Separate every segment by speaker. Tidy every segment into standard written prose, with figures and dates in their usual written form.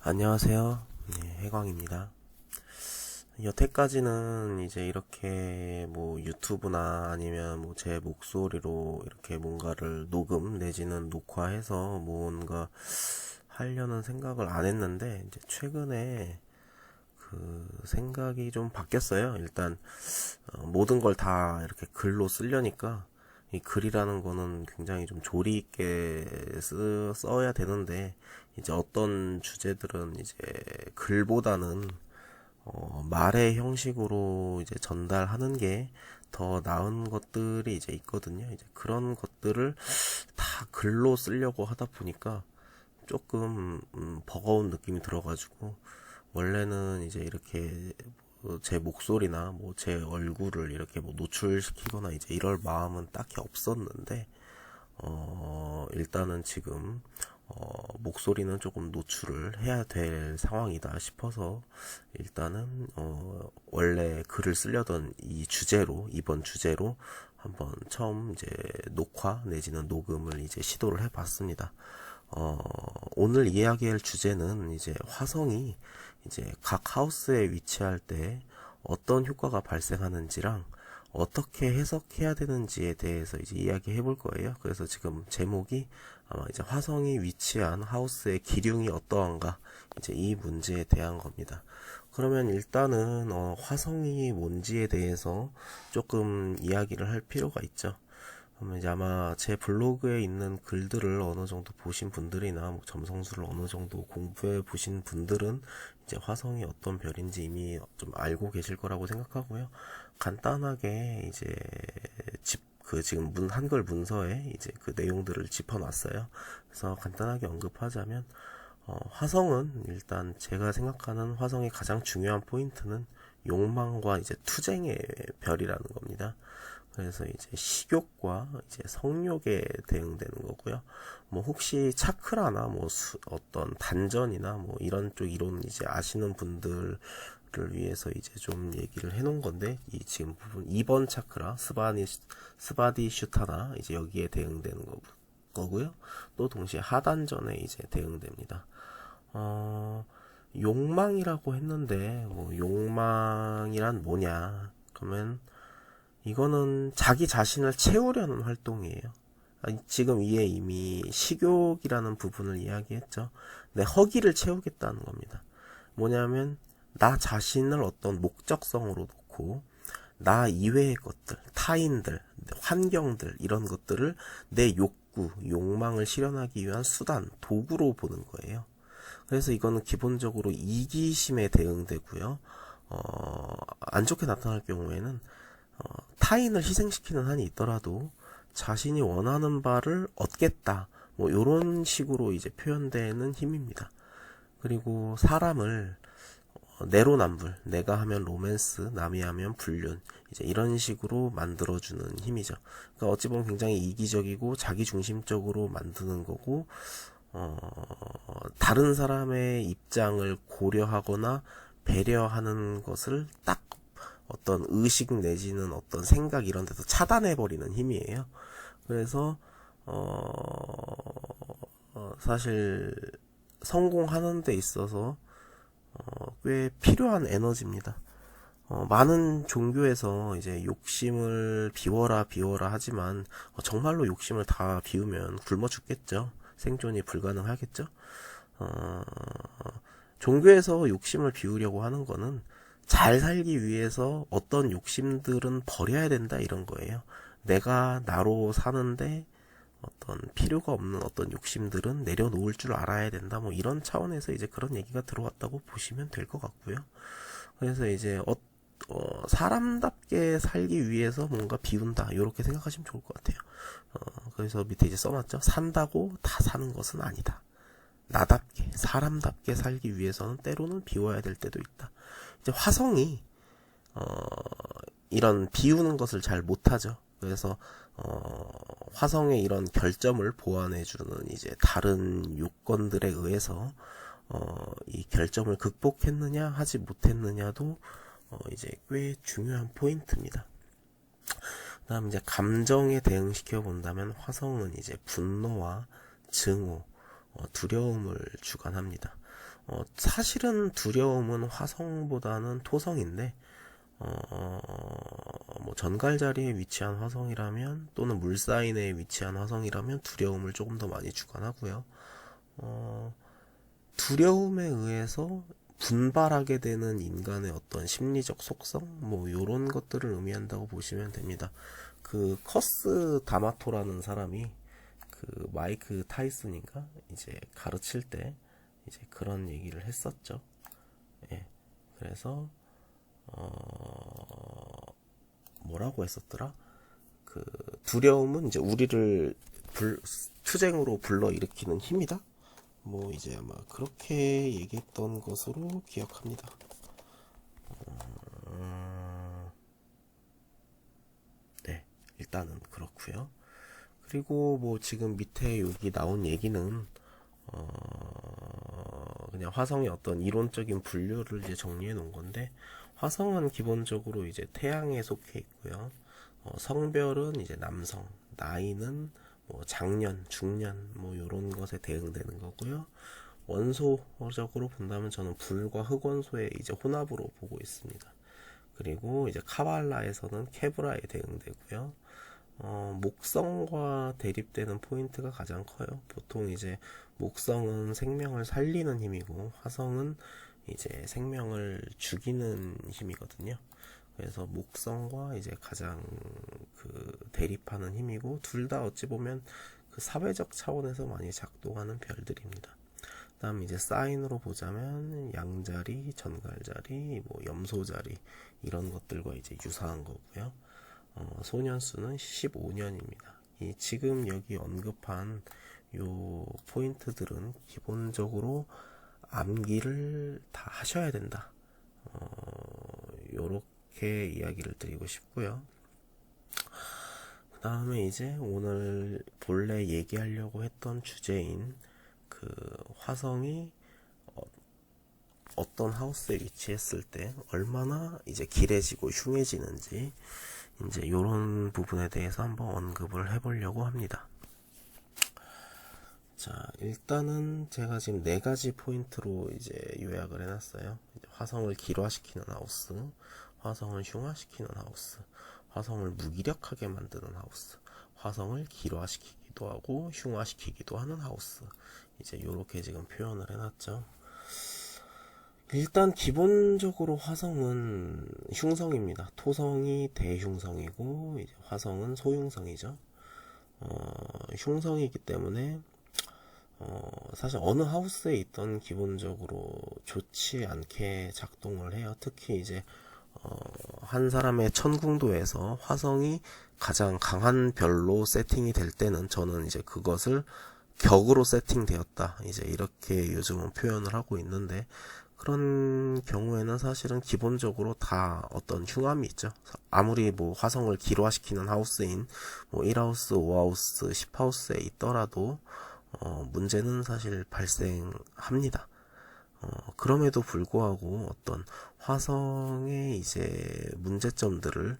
Speaker 1: 안녕하세요. 네, 해광입니다. 여태까지는 이제 이렇게 뭐 유튜브나 아니면 뭐 제 목소리로 이렇게 뭔가를 녹음 내지는 녹화해서 뭔가 하려는 생각을 안 했는데, 이제 최근에 그 생각이 좀 바뀌었어요. 일단 모든 걸 다 이렇게 글로 쓰려니까 이 글이라는 거는 굉장히 좀 조리 있게 써야 되는데, 이제 어떤 주제들은 이제 글보다는 말의 형식으로 이제 전달하는 게 더 나은 것들이 이제 있거든요. 이제 그런 것들을 다 글로 쓰려고 하다 보니까 조금 버거운 느낌이 들어가지고, 원래는 이제 이렇게 제 목소리나 뭐 제 얼굴을 이렇게 뭐 노출시키거나 이제 이럴 마음은 딱히 없었는데, 일단은 지금 목소리는 조금 노출을 해야 될 상황이다 싶어서, 일단은 원래 글을 쓰려던 이 주제로, 이번 주제로 한번 처음 이제 녹화 내지는 녹음을 이제 시도를 해봤습니다. 오늘 이야기할 주제는 이제 화성이 이제 각 하우스에 위치할 때 어떤 효과가 발생하는지랑 어떻게 해석해야 되는지에 대해서 이제 이야기해 볼 거예요. 그래서 지금 제목이 아마 이제 화성이 위치한 하우스의 기륭이 어떠한가, 이제 이 문제에 대한 겁니다. 그러면 일단은 화성이 뭔지에 대해서 조금 이야기를 할 필요가 있죠. 그러면 이제 아마 제 블로그에 있는 글들을 어느 정도 보신 분들이나 뭐 점성술을 어느 정도 공부해 보신 분들은 이제 화성이 어떤 별인지 이미 좀 알고 계실 거라고 생각하고요. 간단하게 이제 지금 한글 문서에 이제 그 내용들을 짚어놨어요. 그래서 간단하게 언급하자면, 화성은 일단 제가 생각하는 화성의 가장 중요한 포인트는 욕망과 이제 투쟁의 별이라는 겁니다. 그래서 이제 식욕과 이제 성욕에 대응되는 거고요. 뭐 혹시 차크라나 뭐 어떤 단전이나 뭐 이런 쪽 이론 이제 아시는 분들을 위해서 이제 좀 얘기를 해놓은 건데, 이 지금 부분 2번 차크라 스바디 슈타나 이제 여기에 대응되는 거고요. 또 동시에 하단전에 이제 대응됩니다. 욕망이라고 했는데, 뭐 욕망이란 뭐냐? 그러면 이거는 자기 자신을 채우려는 활동이에요. 지금 위에 이미 식욕이라는 부분을 이야기했죠. 내 허기를 채우겠다는 겁니다. 뭐냐면 나 자신을 어떤 목적성으로 놓고 나 이외의 것들, 타인들, 환경들, 이런 것들을 내 욕구, 욕망을 실현하기 위한 수단, 도구로 보는 거예요. 그래서 이거는 기본적으로 이기심에 대응되고요. 안 좋게 나타날 경우에는 타인을 희생시키는 한이 있더라도 자신이 원하는 바를 얻겠다, 뭐 요런 식으로 이제 표현되는 힘입니다. 그리고 사람을 내로남불, 내가 하면 로맨스, 남이 하면 불륜, 이제 이런 식으로 만들어주는 힘이죠. 그러니까 어찌 보면 굉장히 이기적이고 자기중심적으로 만드는 거고, 다른 사람의 입장을 고려하거나 배려하는 것을 딱 어떤 의식 내지는 어떤 생각 이런 데서 차단해버리는 힘이에요. 그래서 사실 성공하는 데 있어서 꽤 필요한 에너지입니다. 많은 종교에서 이제 욕심을 비워라 비워라 하지만, 정말로 욕심을 다 비우면 굶어 죽겠죠. 생존이 불가능하겠죠. 어, 종교에서 욕심을 비우려고 하는 거는 잘 살기 위해서 어떤 욕심들은 버려야 된다, 이런 거예요. 내가 나로 사는데 어떤 필요가 없는 어떤 욕심들은 내려놓을 줄 알아야 된다, 뭐 이런 차원에서 이제 그런 얘기가 들어왔다고 보시면 될 것 같고요. 그래서 이제 사람답게 살기 위해서 뭔가 비운다, 이렇게 생각하시면 좋을 것 같아요. 그래서 밑에 이제 써놨죠. 산다고 다 사는 것은 아니다. 나답게, 사람답게 살기 위해서는 때로는 비워야 될 때도 있다. 이제 화성이 이런 비우는 것을 잘 못하죠. 그래서 화성의 이런 결점을 보완해주는 이제 다른 요건들에 의해서 이 결점을 극복했느냐 하지 못했느냐도 이제 꽤 중요한 포인트입니다. 그다음 이제 감정에 대응시켜 본다면, 화성은 이제 분노와 증오, 두려움을 주관합니다. 사실은 두려움은 화성보다는 토성인데, 뭐 전갈 자리에 위치한 화성이라면 또는 물사인에 위치한 화성이라면 두려움을 조금 더 많이 주관하고요. 두려움에 의해서 분발하게 되는 인간의 어떤 심리적 속성, 뭐 요런 것들을 의미한다고 보시면 됩니다. 그 커스 다마토라는 사람이 그 마이크 타이슨인가 이제 가르칠 때 이제 그런 얘기를 했었죠. 예. 그래서 뭐라고 했었더라? 그 두려움은 이제 우리를 투쟁으로 불러일으키는 힘이다. 뭐 이제 아마 그렇게 얘기했던 것으로 기억합니다. 네, 일단은 그렇고요. 그리고 뭐 지금 밑에 여기 나온 얘기는 그냥 화성의 어떤 이론적인 분류를 이제 정리해 놓은 건데, 화성은 기본적으로 이제 태양에 속해 있고요. 성별은 이제 남성, 나이는 뭐 장년, 중년 뭐 요런 것에 대응되는 거고요. 원소적으로 본다면 저는 불과 흑원소의 이제 혼합으로 보고 있습니다. 그리고 이제 카발라에서는 케브라에 대응되고요. 목성과 대립되는 포인트가 가장 커요. 보통 이제 목성은 생명을 살리는 힘이고 화성은 이제 생명을 죽이는 힘이거든요. 그래서 목성과 이제 가장 그 대립하는 힘이고, 둘 다 어찌 보면 그 사회적 차원에서 많이 작동하는 별들입니다. 다음 이제 사인으로 보자면 양자리, 전갈자리, 뭐 염소자리 이런 것들과 이제 유사한 거고요. 소년수는 15년입니다. 이 지금 여기 언급한 요 포인트들은 기본적으로 암기를 다 하셔야 된다. 요렇게 이야기를 드리고 싶고요. 그 다음에 이제 오늘 본래 얘기하려고 했던 주제인 그 화성이 어떤 하우스에 위치했을 때 얼마나 이제 길해지고 흉해지는지 이제 요런 부분에 대해서 한번 언급을 해보려고 합니다. 자, 일단은 제가 지금 네 가지 포인트로 이제 요약을 해놨어요. 화성을 기화시키는 하우스, 화성을 흉화시키는 하우스, 화성을 무기력하게 만드는 하우스, 화성을 기화시키기도 하고 흉화시키기도 하는 하우스. 이제 요렇게 지금 표현을 해놨죠. 일단 기본적으로 화성은 흉성입니다. 토성이 대흉성이고 이제 화성은 소흉성이죠. 흉성이기 때문에 사실 어느 하우스에 있던 기본적으로 좋지 않게 작동을 해요. 특히 이제 한 사람의 천궁도에서 화성이 가장 강한 별로 세팅이 될 때는 저는 이제 그것을 격으로 세팅되었다, 이제 이렇게 요즘은 표현을 하고 있는데, 그런 경우에는 사실은 기본적으로 다 어떤 흉함이 있죠. 아무리 뭐 화성을 기화시키는 하우스인 뭐 1하우스, 5하우스, 10하우스에 있더라도 문제는 사실 발생합니다. 그럼에도 불구하고 어떤 화성의 이제 문제점들을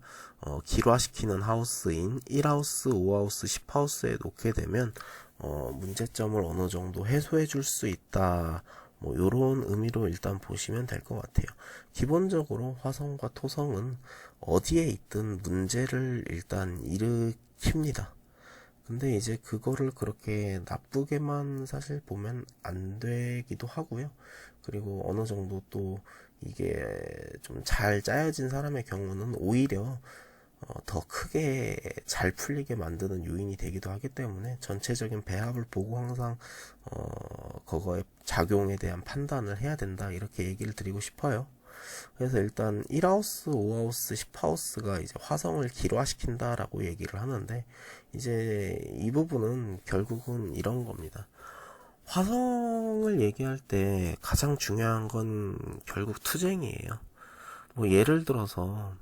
Speaker 1: 기화시키는 하우스인 1하우스, 5하우스, 10하우스에 놓게 되면 문제점을 어느 정도 해소해 줄 수 있다. 뭐 요런 의미로 일단 보시면 될 것 같아요. 기본적으로 화성과 토성은 어디에 있든 문제를 일단 일으킵니다. 근데 이제 그거를 그렇게 나쁘게만 사실 보면 안 되기도 하고요. 그리고 어느 정도 또 이게 좀 잘 짜여진 사람의 경우는 오히려 더 크게 잘 풀리게 만드는 요인이 되기도 하기 때문에 전체적인 배합을 보고 항상 그거의 작용에 대한 판단을 해야 된다, 이렇게 얘기를 드리고 싶어요. 그래서 일단 1하우스, 5하우스, 10하우스가 이제 화성을 기화시킨다라고 얘기를 하는데, 이제 이 부분은 결국은 이런 겁니다. 화성을 얘기할 때 가장 중요한 건 결국 투쟁이에요. 뭐 예를 들어서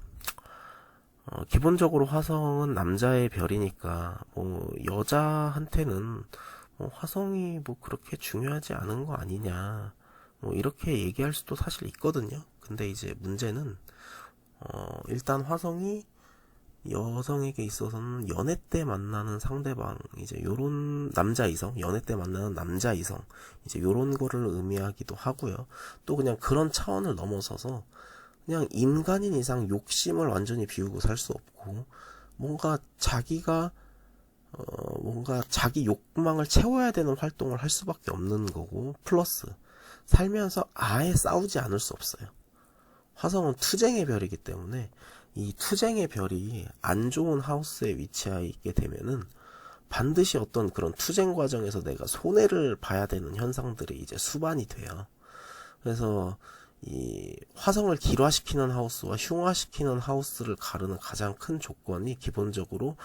Speaker 1: 기본적으로 화성은 남자의 별이니까 뭐 여자한테는 뭐 화성이 뭐 그렇게 중요하지 않은 거 아니냐, 뭐 이렇게 얘기할 수도 사실 있거든요. 근데 이제 문제는 일단 화성이 여성에게 있어서는 연애 때 만나는 상대방, 이제 요런 남자 이성, 연애 때 만나는 남자 이성, 이제 요런 거를 의미하기도 하고요. 또 그냥 그런 차원을 넘어서서 그냥 인간인 이상 욕심을 완전히 비우고 살 수 없고, 뭔가 자기가 뭔가 자기 욕망을 채워야 되는 활동을 할 수밖에 없는 거고, 플러스 살면서 아예 싸우지 않을 수 없어요. 화성은 투쟁의 별이기 때문에 이 투쟁의 별이 안 좋은 하우스에 위치하게 되면은 반드시 어떤 그런 투쟁 과정에서 내가 손해를 봐야 되는 현상들이 이제 수반이 돼요. 그래서 이 화성을 기화시키는 하우스와 흉화시키는 하우스를 가르는 가장 큰 조건이 기본적으로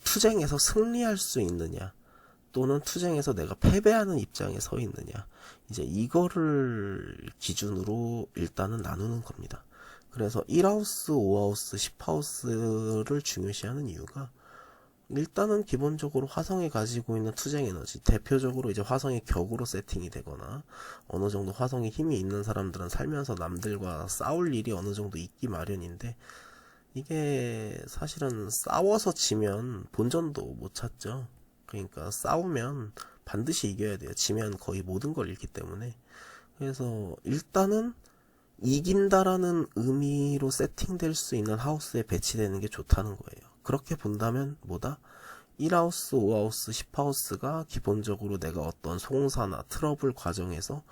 Speaker 1: 투쟁에서 승리할 수 있느냐, 또는 투쟁에서 내가 패배하는 입장에 서 있느냐, 이제 이거를 기준으로 일단은 나누는 겁니다. 그래서 1하우스, 5하우스, 10하우스를 중요시하는 이유가, 일단은 기본적으로 화성이 가지고 있는 투쟁 에너지, 대표적으로 이제 화성이 격으로 세팅이 되거나 어느 정도 화성에 힘이 있는 사람들은 살면서 남들과 싸울 일이 어느 정도 있기 마련인데, 이게 사실은 싸워서 지면 본전도 못 찾죠. 그러니까 싸우면 반드시 이겨야 돼요. 지면 거의 모든 걸 잃기 때문에. 그래서 일단은 이긴다라는 의미로 세팅될 수 있는 하우스에 배치되는 게 좋다는 거예요. 그렇게 본다면 뭐다? 1하우스, 5하우스, 10하우스가 기본적으로 내가 어떤 송사나 트러블 과정에서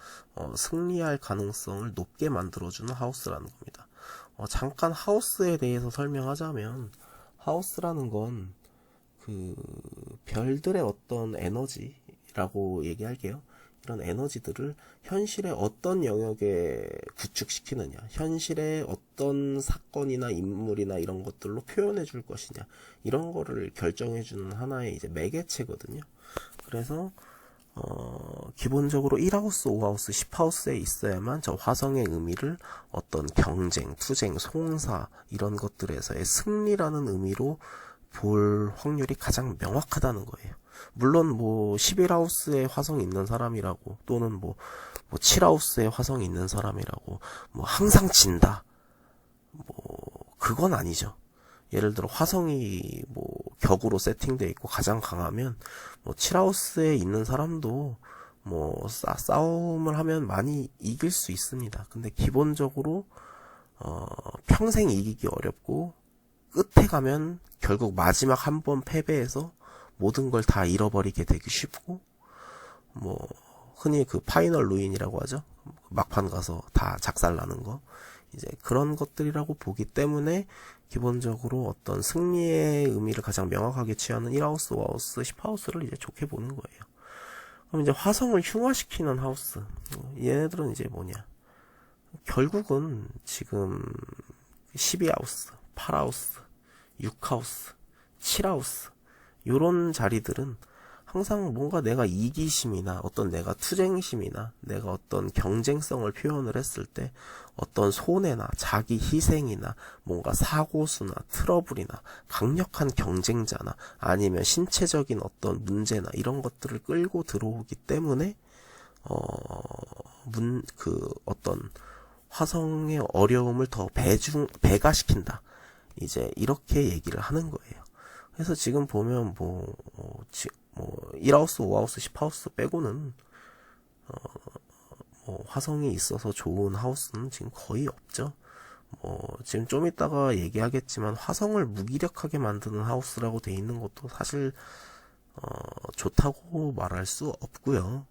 Speaker 1: 승리할 가능성을 높게 만들어주는 하우스라는 겁니다. 잠깐 하우스에 대해서 설명하자면, 하우스라는 건 그 별들의 어떤 에너지라고 얘기할게요. 이런 에너지들을 현실의 어떤 영역에 구축시키느냐, 현실의 어떤 사건이나 인물이나 이런 것들로 표현해 줄 것이냐, 이런 거를 결정해 주는 하나의 이제 매개체거든요. 그래서 기본적으로 1하우스, 5하우스, 10하우스에 있어야만 저 화성의 의미를 어떤 경쟁, 투쟁, 송사 이런 것들에서의 승리라는 의미로 볼 확률이 가장 명확하다는 거예요. 물론 뭐 11하우스에 화성이 있는 사람이라고, 또는 뭐 7하우스에 화성이 있는 사람이라고 뭐 항상 진다, 뭐 그건 아니죠. 예를 들어 화성이 뭐 격으로 세팅되어 있고 가장 강하면 뭐 7하우스에 있는 사람도 뭐 싸움을 하면 많이 이길 수 있습니다. 근데 기본적으로 평생 이기기 어렵고, 끝에 가면 결국 마지막 한 번 패배해서 모든 걸 다 잃어버리게 되기 쉽고, 뭐 흔히 그 파이널 루인이라고 하죠. 막판 가서 다 작살나는 거, 이제 그런 것들이라고 보기 때문에 기본적으로 어떤 승리의 의미를 가장 명확하게 취하는 1하우스, 5하우스, 10하우스를 이제 좋게 보는 거예요. 그럼 이제 화성을 흉화시키는 하우스, 얘네들은 이제 뭐냐, 결국은 지금 12하우스, 8하우스, 6하우스, 7하우스 요런 자리들은 항상 뭔가 내가 이기심이나 어떤 내가 투쟁심이나 내가 어떤 경쟁성을 표현을 했을 때 어떤 손해나 자기 희생이나 뭔가 사고수나 트러블이나 강력한 경쟁자나 아니면 신체적인 어떤 문제나 이런 것들을 끌고 들어오기 때문에 어떤 화성의 어려움을 더 배가시킨다, 이제 이렇게 얘기를 하는 거예요. 그래서 지금 보면 뭐 1하우스, 5하우스, 10하우스 빼고는 화성이 있어서 좋은 하우스는 지금 거의 없죠. 지금 좀 이따가 얘기하겠지만 화성을 무기력하게 만드는 하우스라고 돼 있는 것도 사실 좋다고 말할 수 없고요.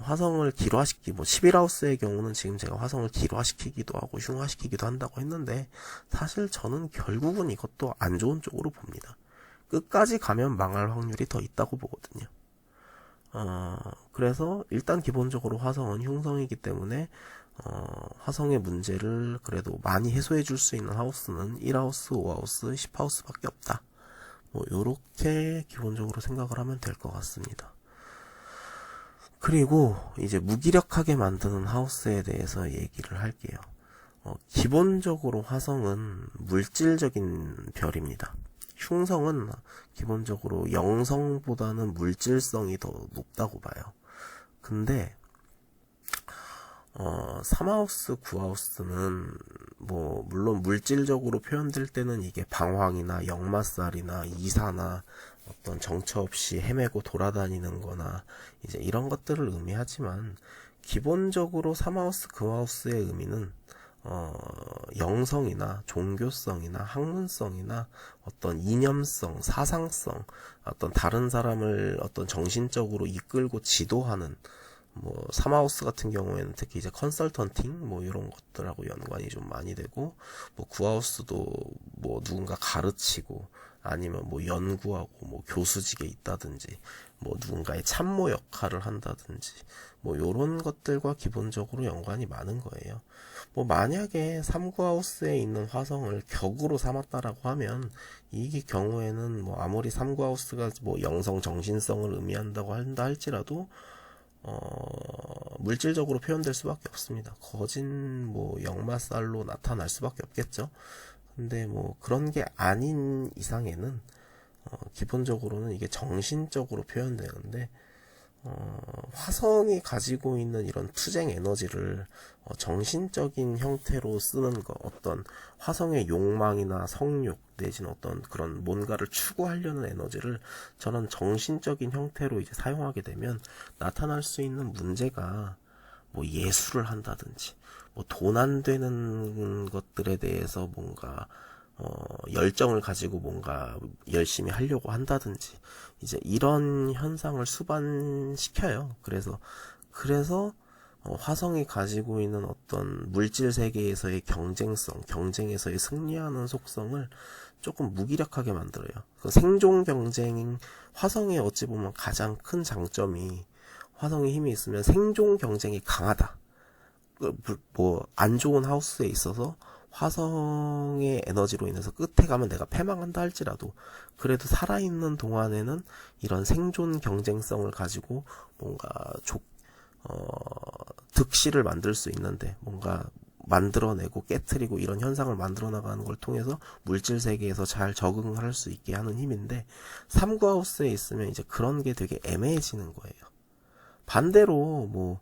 Speaker 1: 화성을 기화시키, 11하우스의 경우는 지금 제가 화성을 기화시키기도 하고 흉화시키기도 한다고 했는데, 사실 저는 결국은 이것도 안 좋은 쪽으로 봅니다. 끝까지 가면 망할 확률이 더 있다고 보거든요. 그래서 일단 기본적으로 화성은 흉성이기 때문에 화성의 문제를 그래도 많이 해소해 줄 수 있는 하우스는 1하우스, 5하우스, 10하우스 밖에 없다. 요렇게 기본적으로 생각을 하면 될 것 같습니다. 그리고 이제 무기력하게 만드는 하우스에 대해서 얘기를 할게요. 기본적으로 화성은 물질적인 별입니다. 흉성은 기본적으로 영성보다는 물질성이 더 높다고 봐요. 근데 3하우스, 9하우스는 뭐 물론 물질적으로 표현될 때는 이게 방황이나 역마살이나 이사나 어떤 정처 없이 헤매고 돌아다니는 거나 이제 이런 것들을 의미하지만, 기본적으로 삼하우스 금하우스의 의미는 영성이나 종교성이나 학문성이나 어떤 이념성, 사상성, 어떤 다른 사람을 어떤 정신적으로 이끌고 지도하는, 뭐 사마우스 같은 경우에는 특히 이제 컨설턴팅 뭐 이런 것들하고 연관이 좀 많이 되고, 뭐 구하우스도 뭐 누군가 가르치고 아니면 뭐 연구하고 뭐 교수직에 있다든지 뭐 누군가의 참모 역할을 한다든지 뭐 요런 것들과 기본적으로 연관이 많은 거예요. 뭐 만약에 3구하우스에 있는 화성을 격으로 삼았다라고 하면, 이 경우에는 뭐 아무리 3구하우스가 뭐 영성 정신성을 의미한다고 한다 할지라도 물질적으로 표현될 수밖에 없습니다. 거진 뭐 역마살로 나타날 수밖에 없겠죠. 근데 뭐 그런 게 아닌 이상에는 기본적으로는 이게 정신적으로 표현되는데, 화성이 가지고 있는 이런 투쟁 에너지를 정신적인 형태로 쓰는 거, 어떤 화성의 욕망이나 성욕 내지는 어떤 그런 뭔가를 추구하려는 에너지를 저는 정신적인 형태로 이제 사용하게 되면 나타날 수 있는 문제가, 뭐 예술을 한다든지 뭐 돈 안 되는 것들에 대해서 뭔가 열정을 가지고 뭔가 열심히 하려고 한다든지, 이제 이런 현상을 수반시켜요. 그래서 화성이 가지고 있는 어떤 물질 세계에서의 경쟁성, 경쟁에서의 승리하는 속성을 조금 무기력하게 만들어요. 그 생존 경쟁, 화성의 어찌 보면 가장 큰 장점이, 화성에 힘이 있으면 생존 경쟁이 강하다. 뭐 안 좋은 하우스에 있어서 화성의 에너지로 인해서 끝에 가면 내가 패망한다 할지라도, 그래도 살아있는 동안에는 이런 생존 경쟁성을 가지고 뭔가 득실을 만들 수 있는데, 뭔가 만들어내고 깨트리고 이런 현상을 만들어 나가는 걸 통해서 물질 세계에서 잘 적응할 수 있게 하는 힘인데, 3구 하우스에 있으면 이제 그런 게 되게 애매해지는 거예요. 반대로 뭐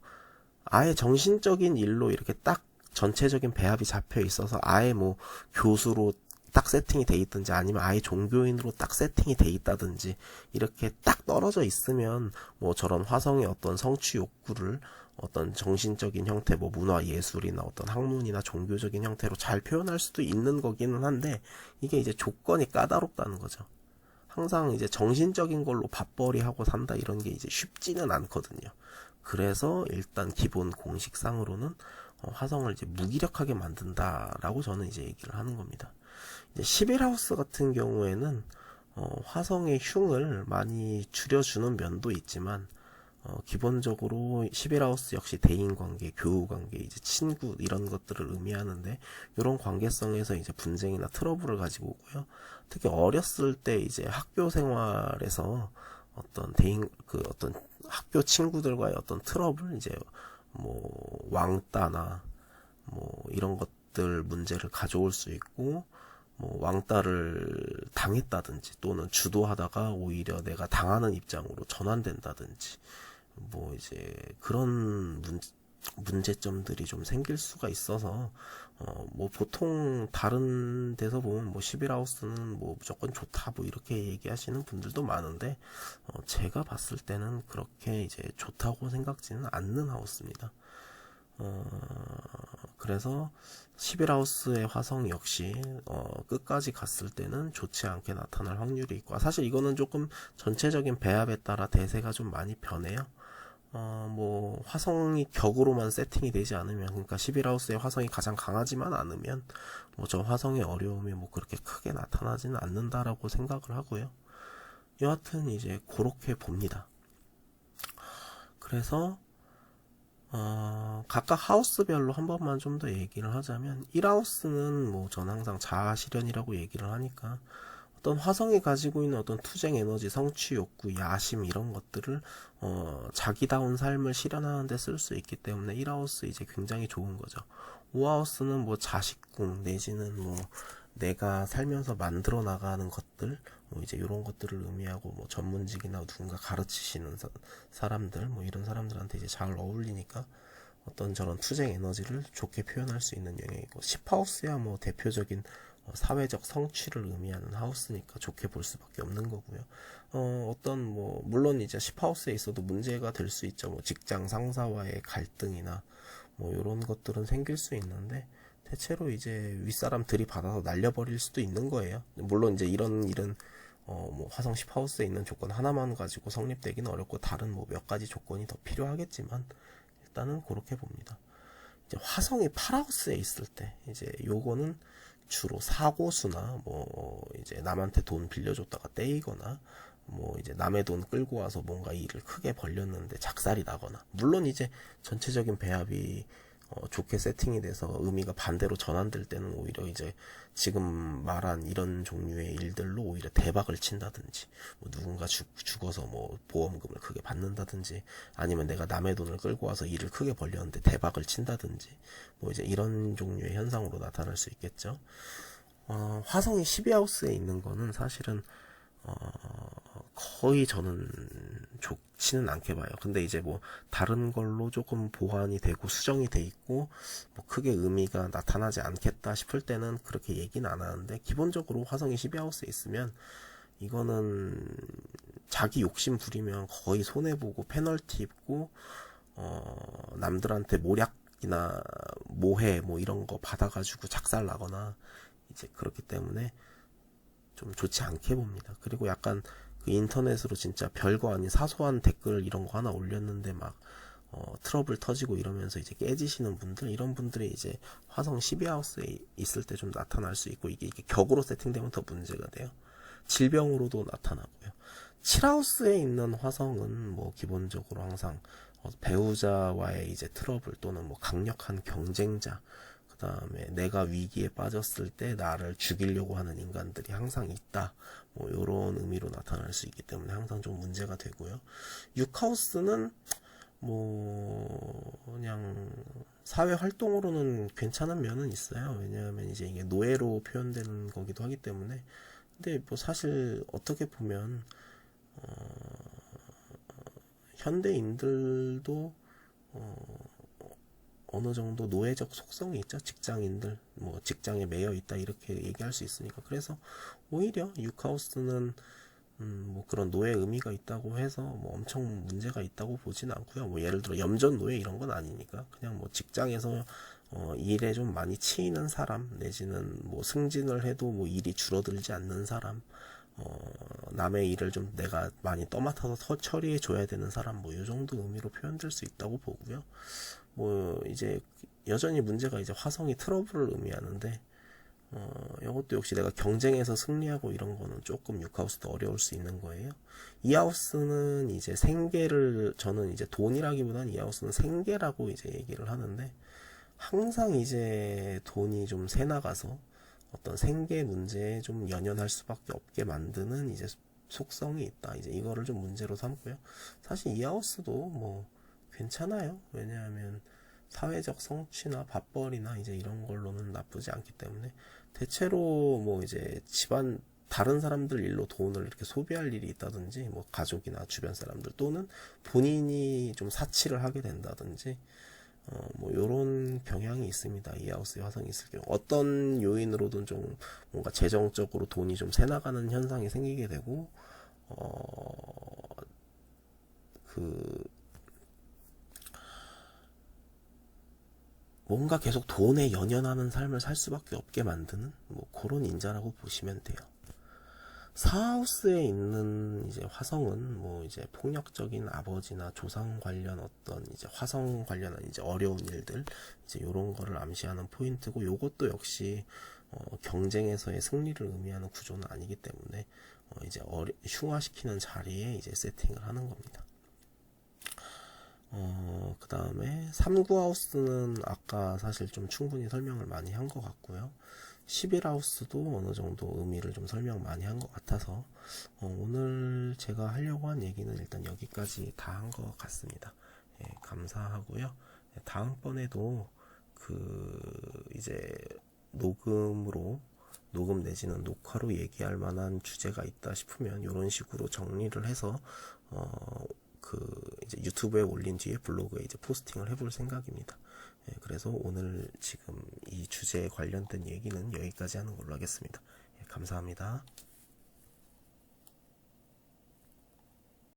Speaker 1: 아예 정신적인 일로 이렇게 딱 전체적인 배합이 잡혀 있어서 아예 뭐 교수로 딱 세팅이 돼 있든지 아니면 아예 종교인으로 딱 세팅이 돼 있다든지 이렇게 딱 떨어져 있으면, 뭐 저런 화성의 어떤 성취 욕구를 어떤 정신적인 형태, 뭐 문화 예술이나 어떤 학문이나 종교적인 형태로 잘 표현할 수도 있는 거기는 한데, 이게 이제 조건이 까다롭다는 거죠. 항상 이제 정신적인 걸로 밥벌이 하고 산다 이런 게 이제 쉽지는 않거든요. 그래서 일단 기본 공식상으로는 화성을 이제 무기력하게 만든다라고 저는 이제 얘기를 하는 겁니다. 이제 11하우스 같은 경우에는 화성의 흉을 많이 줄여주는 면도 있지만, 기본적으로 11하우스 역시 대인관계, 교우관계, 이제 친구 이런 것들을 의미하는데, 이런 관계성에서 이제 분쟁이나 트러블을 가지고 오고요. 특히 어렸을 때 이제 학교 생활에서 어떤 어떤 학교 친구들과의 어떤 트러블, 이제 뭐 왕따나 뭐 이런 것들 문제를 가져올 수 있고, 뭐 왕따를 당했다든지 또는 주도하다가 오히려 내가 당하는 입장으로 전환된다든지, 뭐 이제 그런 문제점들이 좀 생길 수가 있어서, 뭐 보통 다른 데서 보면 뭐 11하우스는 뭐 무조건 좋다 뭐 이렇게 얘기하시는 분들도 많은데, 제가 봤을 때는 그렇게 이제 좋다고 생각지는 않는 하우스입니다. 그래서 11하우스의 화성 역시 끝까지 갔을 때는 좋지 않게 나타날 확률이 있고, 사실 이거는 조금 전체적인 배합에 따라 대세가 좀 많이 변해요. 뭐 화성이 격으로만 세팅이 되지 않으면, 그러니까 11하우스의 화성이 가장 강하지만 않으면 뭐 저 화성의 어려움이 뭐 그렇게 크게 나타나지는 않는다라고 생각을 하고요. 여하튼 이제 그렇게 봅니다. 그래서 각각 하우스별로 한 번만 좀 더 얘기를 하자면, 1하우스는 뭐 전 항상 자아 실현이라고 얘기를 하니까, 어떤 화성이 가지고 있는 어떤 투쟁 에너지, 성취 욕구, 야심 이런 것들을 자기다운 삶을 실현하는 데 쓸 수 있기 때문에 1하우스 이제 굉장히 좋은 거죠. 5하우스는 뭐 자식궁 내지는 뭐 내가 살면서 만들어 나가는 것들, 뭐 이제 이런 것들을 의미하고, 뭐 전문직이나 누군가 가르치시는 사람들, 뭐 이런 사람들한테 이제 잘 어울리니까 어떤 저런 투쟁 에너지를 좋게 표현할 수 있는 영역이고, 10하우스야 뭐 대표적인 사회적 성취를 의미하는 하우스니까 좋게 볼 수밖에 없는 거고요. 어떤 뭐 물론 이제 10하우스에 있어도 문제가 될 수 있죠. 뭐 직장 상사와의 갈등이나 뭐 이런 것들은 생길 수 있는데, 대체로 이제 윗사람 들이받아서 날려버릴 수도 있는 거예요. 물론 이제 이런 일은 뭐 화성 10하우스에 있는 조건 하나만 가지고 성립되기는 어렵고, 다른 뭐 몇 가지 조건이 더 필요하겠지만 일단은 그렇게 봅니다. 이제 화성이 8하우스에 있을 때 이제 요거는 주로 사고수나 뭐 이제 남한테 돈 빌려줬다가 떼이거나, 뭐 이제 남의 돈 끌고 와서 뭔가 일을 크게 벌렸는데 작살이 나거나, 물론 이제 전체적인 배합이 좋게 세팅이 돼서 의미가 반대로 전환될 때는 오히려 이제 지금 말한 이런 종류의 일들로 오히려 대박을 친다든지, 뭐 누군가 죽어서 뭐 보험금을 크게 받는다든지, 아니면 내가 남의 돈을 끌고 와서 일을 크게 벌렸는데 대박을 친다든지, 뭐 이제 이런 종류의 현상으로 나타날 수 있겠죠. 화성이 12하우스에 있는 거는 사실은 거의 저는 좋지는 않게 봐요. 근데 이제 뭐 다른 걸로 조금 보완이 되고 수정이 돼 있고 뭐 크게 의미가 나타나지 않겠다 싶을 때는 그렇게 얘기는 안 하는데, 기본적으로 화성이 12하우스에 있으면 이거는 자기 욕심 부리면 거의 손해보고 페널티 입고 남들한테 모략이나 모해 뭐 이런 거 받아가지고 작살 나거나, 이제 그렇기 때문에 좀 좋지 않게 봅니다. 그리고 약간 그 인터넷으로 진짜 별거 아닌 사소한 댓글 이런 거 하나 올렸는데 막 트러블 터지고 이러면서 이제 깨지시는 분들, 이런 분들이 이제 화성 12하우스에 있을 때 좀 나타날 수 있고, 이게 격으로 세팅되면 더 문제가 돼요. 질병으로도 나타나고요. 7하우스에 있는 화성은 뭐 기본적으로 항상 배우자와의 이제 트러블 또는 뭐 강력한 경쟁자, 그 다음에 내가 위기에 빠졌을 때 나를 죽이려고 하는 인간들이 항상 있다, 뭐 요런 의미로 나타날 수 있기 때문에 항상 좀 문제가 되고요. 6하우스는 뭐 그냥 사회 활동으로는 괜찮은 면은 있어요. 왜냐하면 이제 이게 노예로 표현되는 거기도 하기 때문에. 근데 뭐 사실 어떻게 보면 현대인들도 어느 정도 노예적 속성이 있죠. 직장인들, 뭐 직장에 매여 있다 이렇게 얘기할 수 있으니까. 그래서 오히려 6하우스는 뭐 그런 노예 의미가 있다고 해서 뭐 엄청 문제가 있다고 보진 않고요. 뭐 예를 들어 염전 노예 이런 건 아니니까, 그냥 뭐 직장에서 일에 좀 많이 치이는 사람, 내지는 뭐 승진을 해도 뭐 일이 줄어들지 않는 사람, 남의 일을 좀 내가 많이 떠맡아서 처리해 줘야 되는 사람, 뭐 이 정도 의미로 표현될 수 있다고 보고요. 뭐 이제 여전히 문제가 이제 화성이 트러블을 의미하는데, 이것도 역시 내가 경쟁에서 승리하고 이런 거는 조금 6하우스도 어려울 수 있는 거예요. 2하우스는 이제 생계를, 저는 이제 돈이라기보다는 2하우스는 생계라고 이제 얘기를 하는데, 항상 이제 돈이 좀 새 나가서 어떤 생계 문제에 좀 연연할 수밖에 없게 만드는 이제 속성이 있다. 이제 이거를 좀 문제로 삼고요. 사실 2하우스도 뭐 괜찮아요. 왜냐하면 사회적 성취나 밥벌이나 이제 이런 걸로는 나쁘지 않기 때문에, 대체로 뭐 이제 집안 다른 사람들 일로 돈을 이렇게 소비할 일이 있다든지, 뭐 가족이나 주변 사람들 또는 본인이 좀 사치를 하게 된다든지, 뭐 요런 경향이 있습니다. 이 하우스에 화성이 있을 경우 어떤 요인으로든 좀 뭔가 재정적으로 돈이 좀 새나가는 현상이 생기게 되고, 그 뭔가 계속 돈에 연연하는 삶을 살 수밖에 없게 만드는 뭐 그런 인자라고 보시면 돼요. 사하우스에 있는 이제 화성은 뭐 이제 폭력적인 아버지나 조상 관련 어떤 이제 화성 관련한 이제 어려운 일들, 이제 요런 거를 암시하는 포인트고, 요것도 역시 경쟁에서의 승리를 의미하는 구조는 아니기 때문에 이제 흉화시키는 자리에 이제 세팅을 하는 겁니다. 그 다음에 3구하우스는 아까 사실 좀 충분히 설명을 많이 한 것 같고요. 11하우스도 어느 정도 의미를 좀 설명 많이 한 것 같아서 오늘 제가 하려고 한 얘기는 일단 여기까지 다 한 것 같습니다. 예, 감사하고요. 다음번에도 이제 녹음 내지는 녹화로 얘기할 만한 주제가 있다 싶으면 이런 식으로 정리를 해서 이제 유튜브에 올린 뒤에 블로그에 이제 포스팅을 해볼 생각입니다. 예, 그래서 오늘 지금 이 주제에 관련된 얘기는 여기까지 하는 걸로 하겠습니다. 예, 감사합니다.